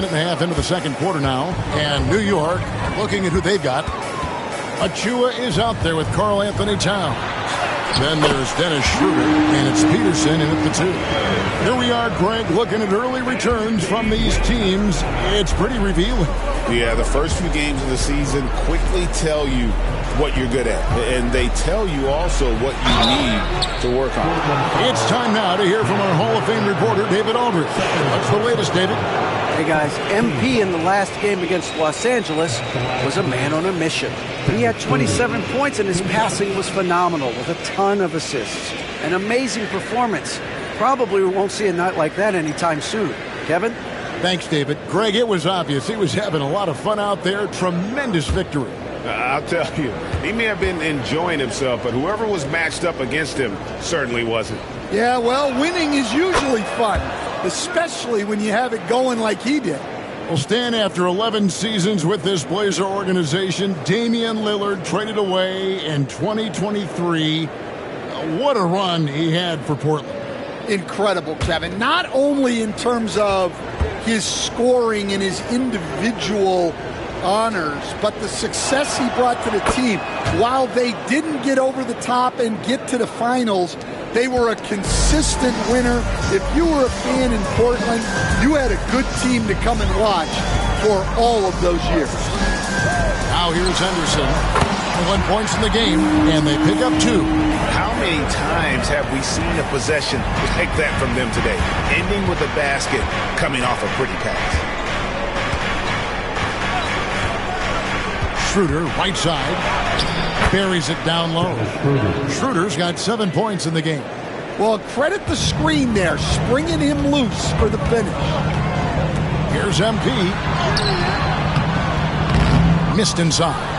And a half into the second quarter now, and New York looking at who they've got. Achua is out there with Karl Anthony Towns. Then there's Dennis Schroeder, and it's Peterson in at the 2. Here we are, Greg, looking at early returns from these teams. It's pretty revealing. Yeah, the first few games of the season quickly tell you what you're good at, and they tell you also what you need to work on. It's time now to hear from our Hall of Fame reporter, David Aldridge. What's the latest, David? Hey guys, MP in the last game against Los Angeles was a man on a mission. He had 27 points and his passing was phenomenal with a ton of assists. An amazing performance. Probably won't see a night like that anytime soon. Kevin? Thanks, David. Greg, it was obvious he was having a lot of fun out there. Tremendous victory. I'll tell you, he may have been enjoying himself, but whoever was matched up against him certainly wasn't. Yeah, well, winning is usually fun, especially when you have it going like he did. Well, Stan, after 11 seasons with this Blazer organization, Damian Lillard traded away in 2023. What a run he had for Portland. Incredible, Kevin. Not only in terms of his scoring and his individual honors, but the success he brought to the team. While they didn't get over the top and get to the finals, they were a consistent winner. If you were a fan in Portland, you had a good team to come and watch for all of those years. Now here's Henderson. 1 points in the game, and they pick up 2. How many times have we seen a possession like that from them today? Ending with a basket, coming off a pretty pass. Schroeder, right side, buries it down low. Schroeder's got 7 points in the game. Well, credit the screen there, springing him loose for the finish. Here's MP. Missed inside.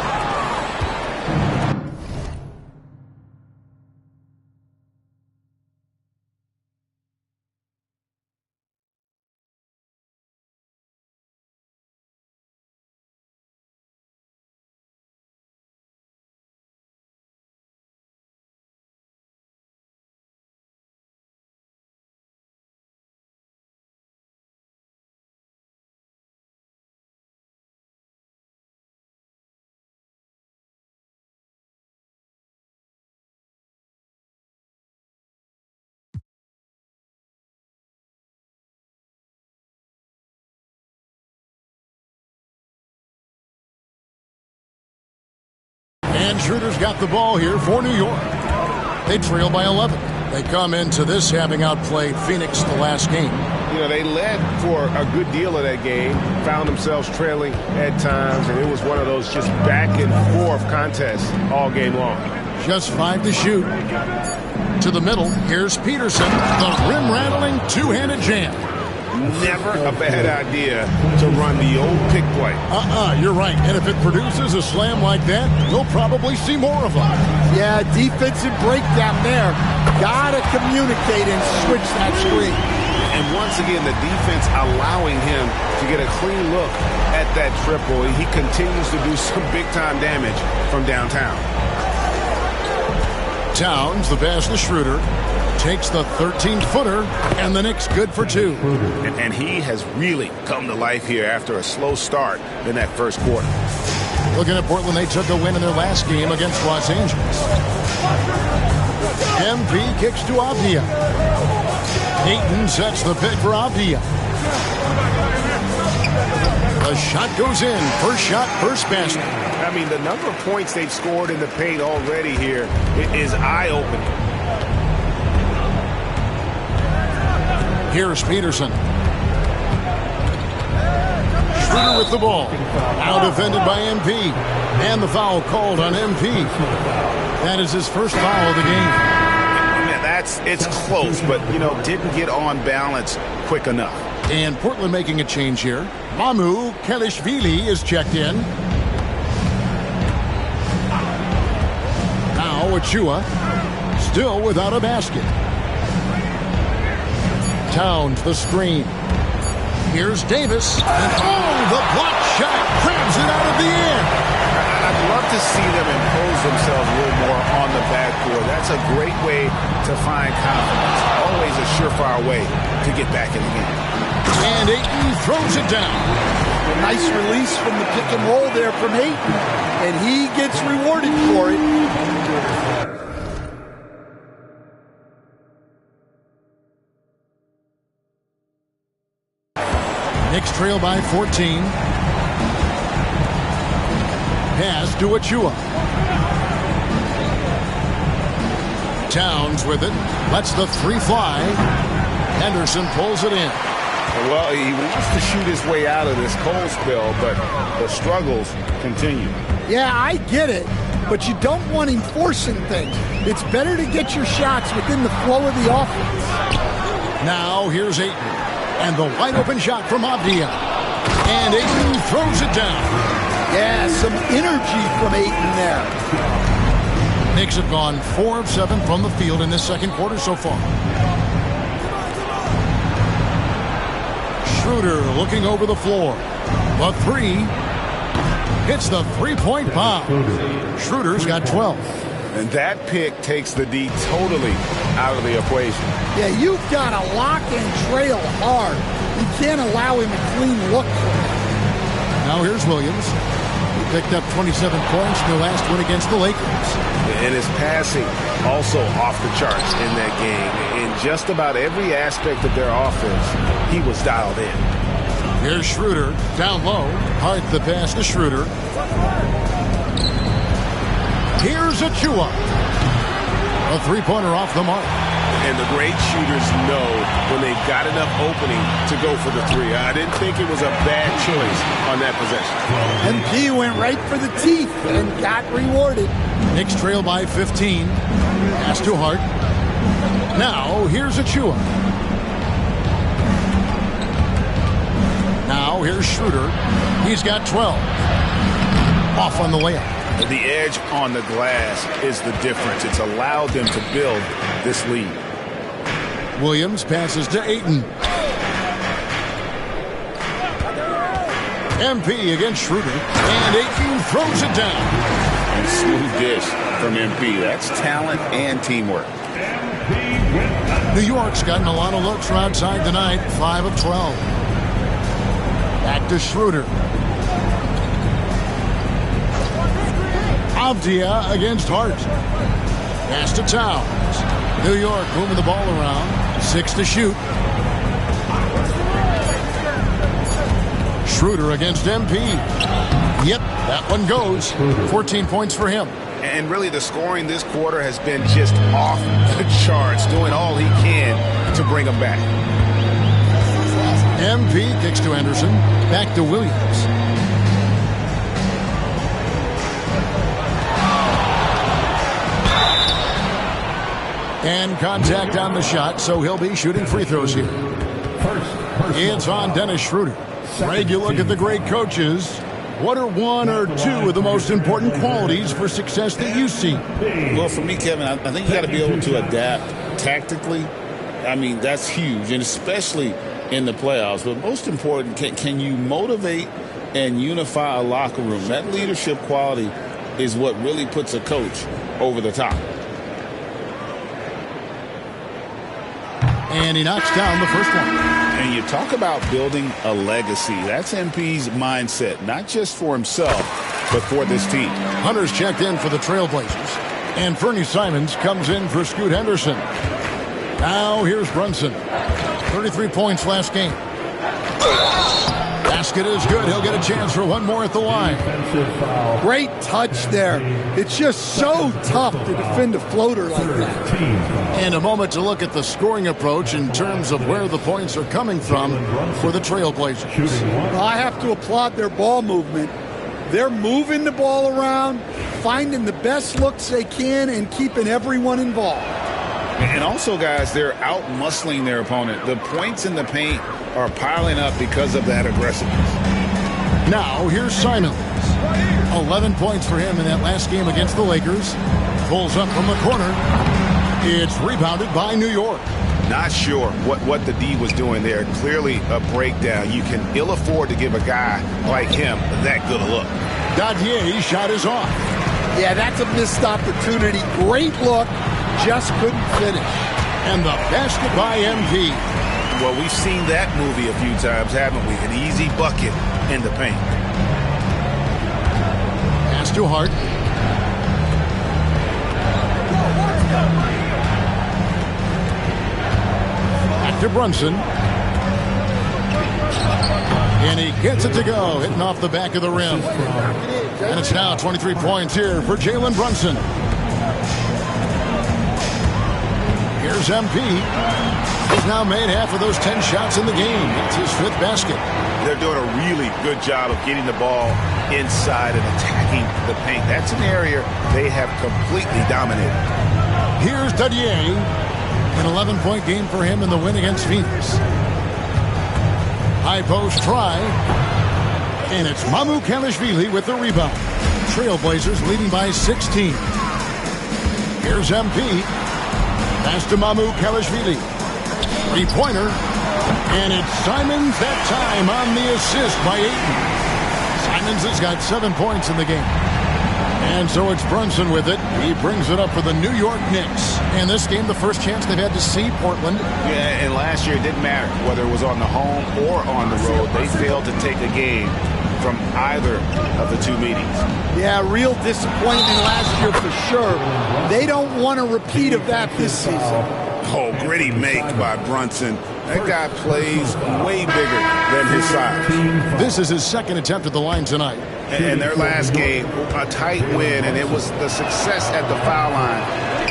And Schroeder's got the ball here for New York. They trail by 11. They come into this having outplayed Phoenix the last game. You know, they led for a good deal of that game, found themselves trailing at times, and it was one of those just back and forth contests all game long. Just 5 to shoot. To the middle, here's Peterson. The rim-rattling two-handed jam. Never a bad idea to run the old pick play. You're right. And if it produces a slam like that, we'll probably see more of them. Yeah, defensive breakdown there. Gotta communicate and switch that screen. And once again, the defense allowing him to get a clean look at that triple. He continues to do some big-time damage from downtown. Towns, the pass to Schroeder, takes the 13-footer, and the Knicks good for 2. And he has really come to life here after a slow start in that first quarter. Looking at Portland, they took a win in their last game against Los Angeles. MP kicks to Avdia. Ayton sets the pick for Avdia. The shot goes in. First shot, first basket. I mean, the number of points they've scored in the paint already here is eye-opening. Here's Peterson. Schroeder with the ball. Now defended by MP. And the foul called on MP. That is his first foul of the game. Man, it's close, but, you know, didn't get on balance quick enough. And Portland making a change here. Mamu Kelishvili is checked in. Now Achua, still without a basket. Towns, the screen. Here's Davis. And the block shot grabs it out of the air. I'd love to see them impose themselves a little more on the backboard. That's a great way to find confidence. Always a surefire way to get back in the game. And Ayton throws it down. A nice release from the pick and roll there from Ayton, and he gets rewarded for it. Knicks trail by 14. Pass to Achua. Towns with it. Lets the three fly. Henderson pulls it in. Well, he wants to shoot his way out of this cold spell, but the struggles continue. Yeah, I get it, but you don't want him forcing things. It's better to get your shots within the flow of the offense. Now here's Ayton. And the wide open shot from Avdia. And Ayton throws it down. Yeah, some energy from Ayton there. Knicks have gone 4 of 7 from the field in this second quarter so far. Schroeder looking over the floor. The three hits the three-point bomb. Schroeder's got 12. And that pick takes the D totally out of the equation. Yeah, you've got to lock and trail hard. You can't allow him a clean look. Now here's Williams. He picked up 27 points in the last win against the Lakers. And his passing also off the charts in that game. In just about every aspect of their offense, he was dialed in. Here's Schroeder down low. Hart the pass to Schroeder. Here's Achua. A three-pointer off the mark. And the great shooters know when they've got enough opening to go for the three. I didn't think it was a bad choice on that possession. MP went right for the teeth and got rewarded. Knicks trail by 15. Pass to Hart. Now here's Achua. Now here's Schroeder. He's got 12. Off on the layup. The edge on the glass is the difference. It's allowed them to build this lead. Williams passes to Ayton. MP against Schroeder. And Ayton throws it down. And smooth dish from MP. That's talent and teamwork. New York's gotten a lot of looks from outside tonight. 5 of 12. Back to Schroeder. Avdia against Hart. Pass to Towns. New York moving the ball around. 6 to shoot. Schroeder against MP. Yep, that one goes. 14 points for him. And really the scoring this quarter has been just off the charts, doing all he can to bring them back. MP kicks to Henderson. Back to Williams. And contact on the shot, so he'll be shooting free throws here. It's on Dennis Schroeder. Greg, you look at the great coaches. What are 1 or 2 of the most important qualities for success that you see? Well, for me, Kevin, I think you got to be able to adapt tactically. I mean, that's huge, and especially in the playoffs. But most important, can you motivate and unify a locker room? That leadership quality is what really puts a coach over the top. And he knocks down the first one. And you talk about building a legacy. That's MP's mindset, not just for himself, but for this team. Hunter's checked in for the Trailblazers. And Fernie Simons comes in for Scoot Henderson. Now here's Brunson. 33 points last game. Basket is good. He'll get a chance for one more at the line. Great touch there. It's just so tough to defend a floater like that. And a moment to look at the scoring approach in terms of where the points are coming from for the Trailblazers. Well, I have to applaud their ball movement. They're moving the ball around, finding the best looks they can, and keeping everyone involved. And also, guys, they're out-muscling their opponent. The points in the paint are piling up because of that aggressiveness. Now, here's Simons. 11 points for him in that last game against the Lakers. Pulls up from the corner. It's rebounded by New York. Not sure what the D was doing there. Clearly a breakdown. You can ill afford to give a guy like him that good a look. Dadier's shot is off. Yeah, that's a missed opportunity. Great look. Just couldn't finish. And the basket by MP. Well, we've seen that movie a few times, haven't we? An easy bucket in the paint. Pass to Hart. Back to Brunson. And he gets it to go, hitting off the back of the rim. And it's now 23 points here for Jalen Brunson. Here's MP. He's now made half of those 10 shots in the game. It's his 5th basket. They're doing a really good job of getting the ball inside and attacking the paint. That's an area they have completely dominated. Here's Dadier. An 11-point game for him in the win against Phoenix. High post try. And it's Mamukelashvili with the rebound. Trailblazers leading by 16. Here's MP. Pass to Mamukelashvili. Three-pointer. And it's Simons that time on the assist by Ayton. Simons has got 7 points in the game. And so it's Brunson with it. He brings it up for the New York Knicks. And this game, the first chance they've had to see Portland. Yeah, and last year it didn't matter whether it was on the home or on the road. They failed to take a game from either of the two meetings. Yeah, real disappointment last year for sure. They don't want a repeat of that this season. Oh, gritty make by Brunson. That guy plays way bigger than his size. This is his 2nd attempt at the line tonight. And their last game, a tight win, and it was the success at the foul line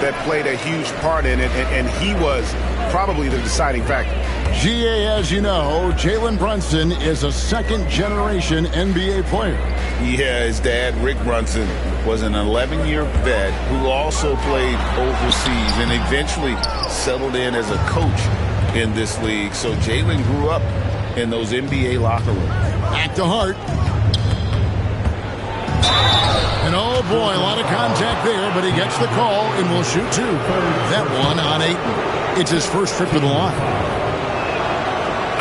that played a huge part in it, and he was probably the deciding factor. GA, as you know, Jalen Brunson is a 2nd-generation NBA player. Yeah, his dad, Rick Brunson, was an 11-year vet who also played overseas and eventually settled in as a coach in this league. So Jalen grew up in those NBA locker rooms. Back to Hart. And oh boy, a lot of contact there, but he gets the call and will shoot 2. That one on Ayton. It's his first trip to the line.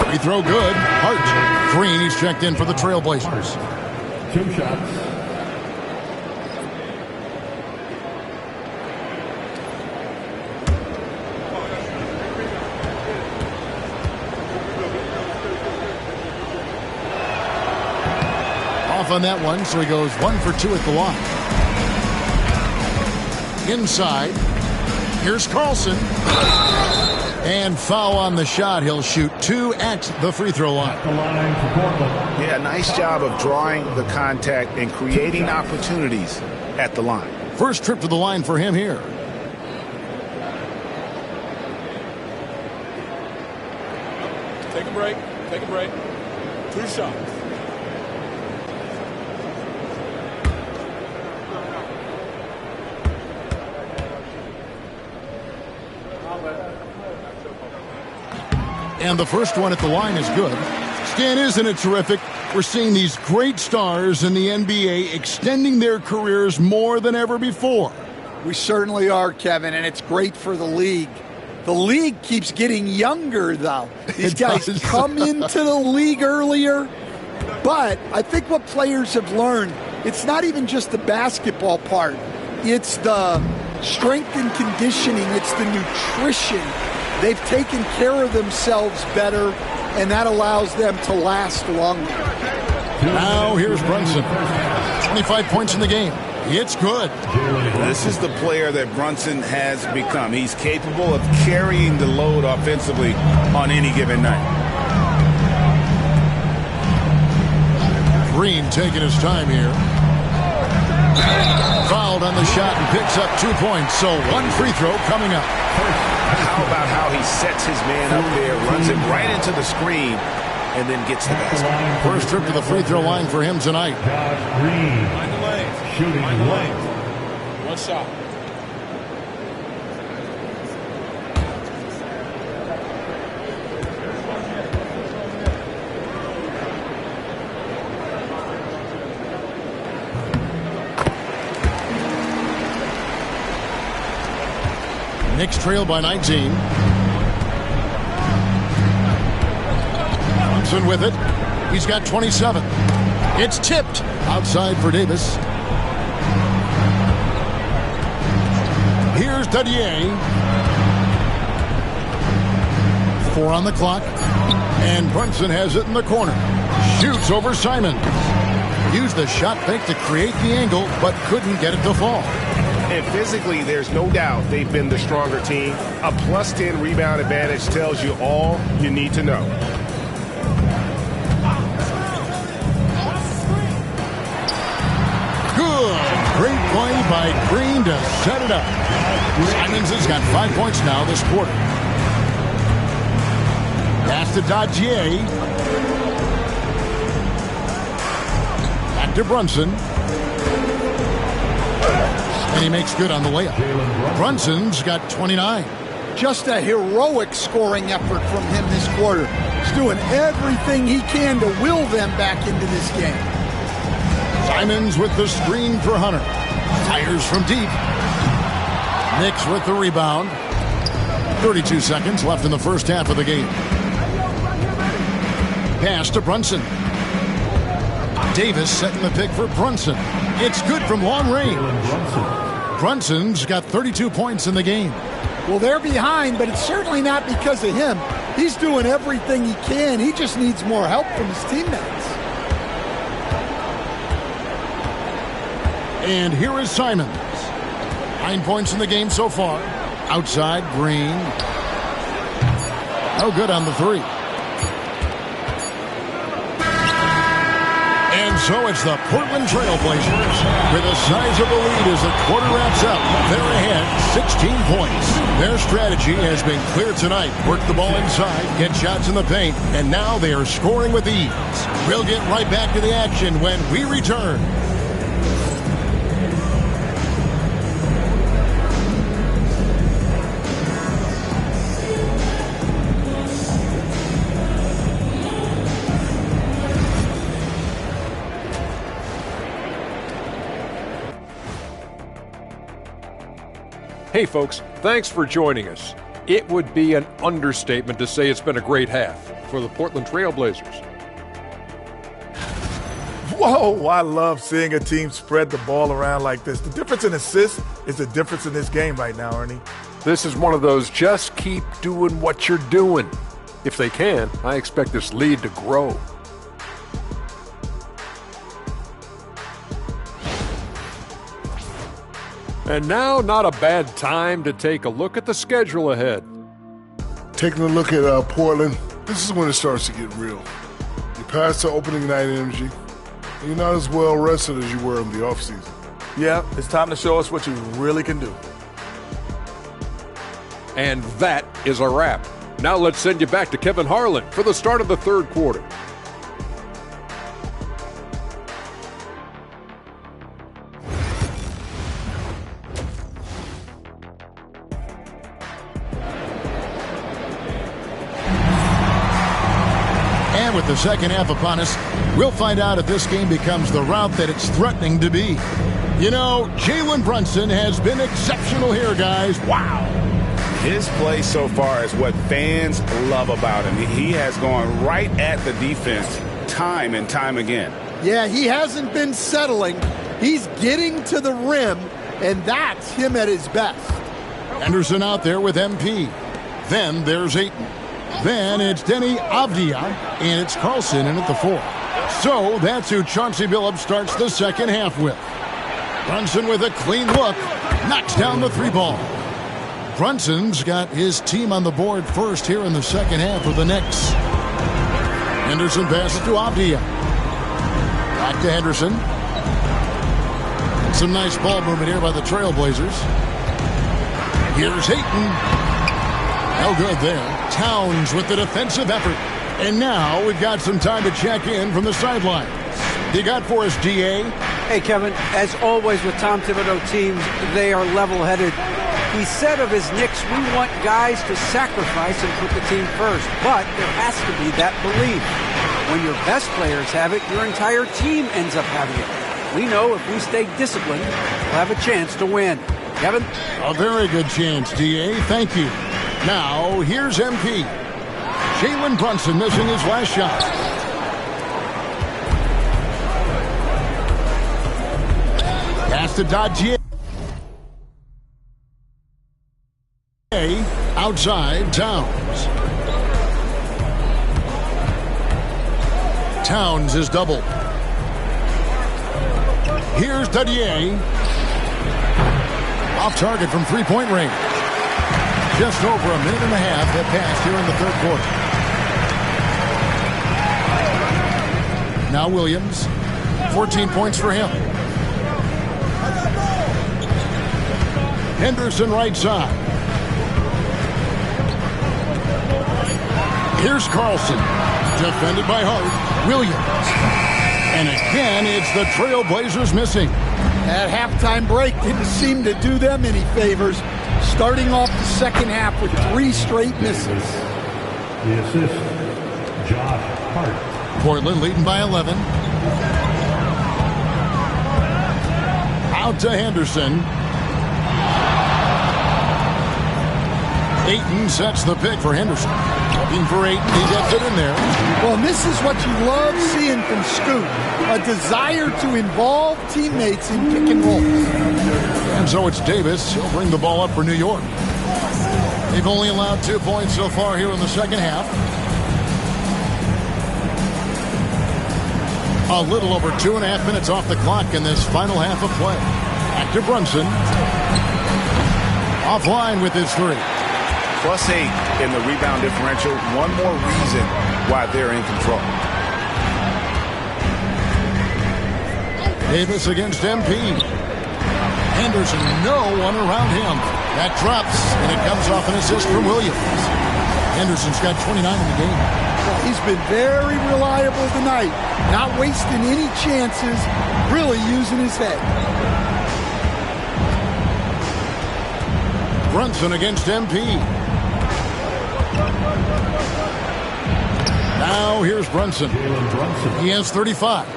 Free throw good. Hart. Green, he's checked in for the Trailblazers. 2 shots. Off on that one, so he goes 1 for 2 at the line. Inside. Here's Carlson. And foul on the shot. He'll shoot 2 at the free throw line. Yeah, nice job of drawing the contact and creating opportunities at the line. First trip to the line for him here. Take a break. Take a break. 2 shots. And the first one at the line is good. Stan, isn't it terrific? We're seeing these great stars in the NBA extending their careers more than ever before. We certainly are, Kevin, and it's great for the league. The league keeps getting younger, though. These guys come into the league earlier. But I think what players have learned, it's not even just the basketball part. It's the strength and conditioning. It's the nutrition. They've taken care of themselves better, and that allows them to last longer. Now here's Brunson. 25 points in the game. It's good. This is the player that Brunson has become. He's capable of carrying the load offensively on any given night. Green taking his time here. Fouled on the shot and picks up 2 points. So 1 free throw coming up. How about how he sets his man up there, runs it right into the screen, and then gets the basket. First trip to the free throw line for him tonight. Josh Green. Find the lanes. Shooting Find the 1. lanes. 1 shot. Knicks trail by 19. Thompson with it. He's got 27. It's tipped outside for Davis. Here's Dadier. 4 on the clock. And Brunson has it in the corner. Shoots over Simon. Used the shot fake to create the angle, but couldn't get it to fall. And physically, there's no doubt they've been the stronger team. A plus 10 rebound advantage tells you all you need to know. Good. Great play by Green to set it up. Simons has got 5 points now this quarter. Pass to Dodgier. Back to Brunson. And he makes good on the layup. Brunson's got 29. Just a heroic scoring effort from him this quarter. He's doing everything he can to will them back into this game. Simons with the screen for Hunter. Fires from deep. Knicks with the rebound. 32 seconds left in the first half of the game. Pass to Brunson. Davis setting the pick for Brunson. It's good from long range. Brunson's got 32 points in the game. Well, they're behind, but it's certainly not because of him. He's doing everything he can. He just needs more help from his teammates. And here is Simons. 9 points in the game so far. Outside, Green. No good on the three. And so it's the Portland Trail Blazers with a sizable lead as the quarter wraps up. They're ahead 16 points. Their strategy has been clear tonight. Work the ball inside, get shots in the paint, and now they are scoring with ease. We'll get right back to the action when we return. Hey folks, thanks for joining us. It would be an understatement to say it's been a great half for the Portland Trail Blazers. Whoa, I love seeing a team spread the ball around like this. The difference in assists is the difference in this game right now, Ernie. This is one of those just keep doing what you're doing. If they can, I expect this lead to grow. And now, not a bad time to take a look at the schedule ahead. Taking a look at Portland, this is when it starts to get real. You pass the opening night energy, and you're not as well rested as you were in the offseason. Yeah, it's time to show us what you really can do. And that is a wrap. Now let's send you back to Kevin Harlan for the start of the third quarter. With the second half upon us, we'll find out if this game becomes the route that it's threatening to be. You know, Jalen Brunson has been exceptional here, guys. Wow. His play so far is what fans love about him. He has gone right at the defense time and time again. Yeah, he hasn't been settling. He's getting to the rim, and that's him at his best. Henderson out there with MP. Then there's Ayton. Then it's Denny Avdia, and it's Carlson in at the 4. So that's who Chauncey Billups starts the second half with. Brunson with a clean look, knocks down the 3-ball. Brunson's got his team on the board first here in the second half of the Knicks. Henderson passes to Avdia. Back to Henderson. Some nice ball movement here by the Trailblazers. Here's Ayton. No good there. Towns with the defensive effort. And now we've got some time to check in from the sidelines. You got for us, DA? Hey, Kevin, as always with Tom Thibodeau teams, they are level-headed. He said of his Knicks, we want guys to sacrifice and put the team first. But there has to be that belief. When your best players have it, your entire team ends up having it. We know if we stay disciplined, we'll have a chance to win. Kevin? A very good chance, DA. Thank you. Now, here's MP. Jalen Brunson missing his last shot. Pass to Dodgier. Outside, Towns. Towns is doubled. Here's Dadier. Off target from three-point range. Just over a minute and a half have passed here in the third quarter. Now Williams. 14 points for him. Henderson right side. Here's Carlson. Defended by Hart. Williams. And again, it's the Trailblazers missing. That halftime break didn't seem to do them any favors. Starting off the second half with 3 straight misses. The assist, Josh Hart. Portland leading by 11. Out to Henderson. Ayton sets the pick for Henderson. Looking for Ayton. He gets it in there. Well, and this is what you love seeing from Scoot. A desire to involve teammates in pick and rolls. And so it's Davis. He'll bring the ball up for New York. They've only allowed 2 points so far here in the second half. A little over 2.5 minutes off the clock in this final half of play. Back to Brunson. Offline with his 3. +8 in the rebound differential. One more reason why they're in control. Davis against MP. Henderson, no one around him. That drops, and it comes off an assist from Williams. Henderson's got 29 in the game. Well, he's been very reliable tonight. Not wasting any chances, really using his head. Brunson against MP. Now here's Brunson. He has 35.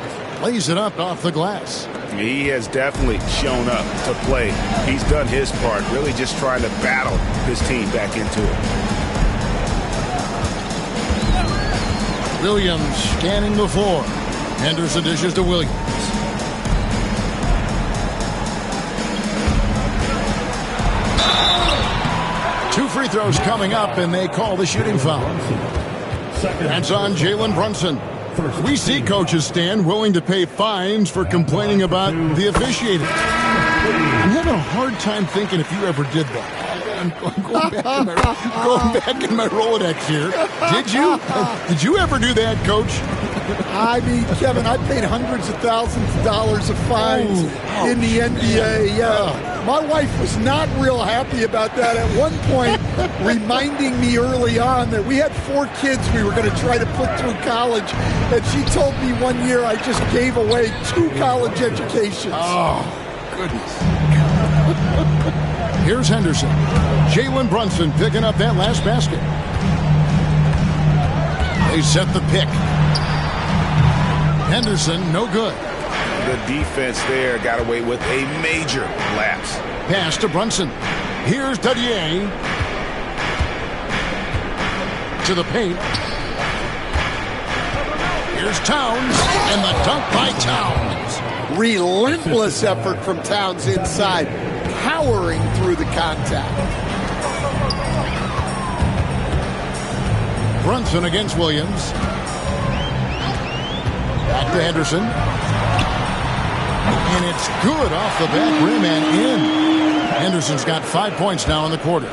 Lays it up off the glass. He has definitely shown up to play. He's done his part, really just trying to battle his team back into it. Williams scanning the floor. Henderson dishes to Williams. Two free throws coming up, and they call the shooting foul. That's on Jalen Brunson. We see coaches stand willing to pay fines for complaining about the officiating. I'm having a hard time thinking if you ever did that. I'm going back in my Rolodex here. Did you? Did you ever do that, Coach? I mean, Kevin, I paid hundreds of thousands of dollars of fines in the NBA. Yeah. My wife was not real happy about that at one point, reminding me early on that we had 4 kids we were going to try to put through college. And she told me one year I just gave away 2 college educations. Oh, goodness. Here's Henderson. Jalen Brunson picking up that last basket. They set the pick. Henderson, no good. The defense there got away with a major lapse. Pass to Brunson. Here's Dadier. To the paint. Here's Towns. And the dunk by Towns. Relentless effort from Towns inside. Powering through the contact. Brunson against Williams. Back to Henderson. And it's good off the back rim and in. Henderson's got 5 points now in the quarter.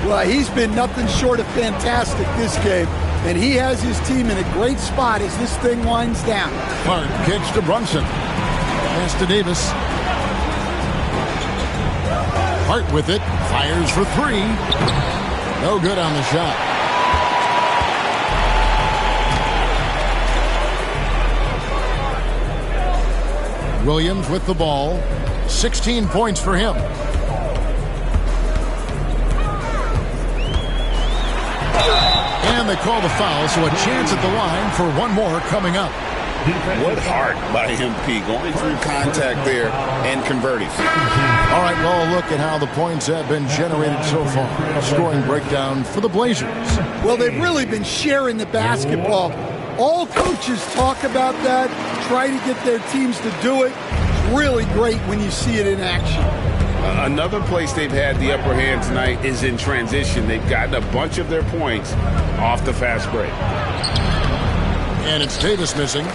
Well, he's been nothing short of fantastic this game. And he has his team in a great spot as this thing winds down. Hart kicks to Brunson. Pass to Davis. Hart with it. Fires for 3. No good on the shot. Williams with the ball. 16 points for him. And they call the foul, so a chance at the line for one more coming up. What heart by MP, going through contact there and converting. All right, well, look at how the points have been generated so far. A scoring breakdown for the Blazers. Well, they've really been sharing the basketball. All coaches talk about that, try to get their teams to do it. It's really great when you see it in action. Another place they've had the upper hand tonight is in transition. They've gotten a bunch of their points off the fast break. and it's Davis missing.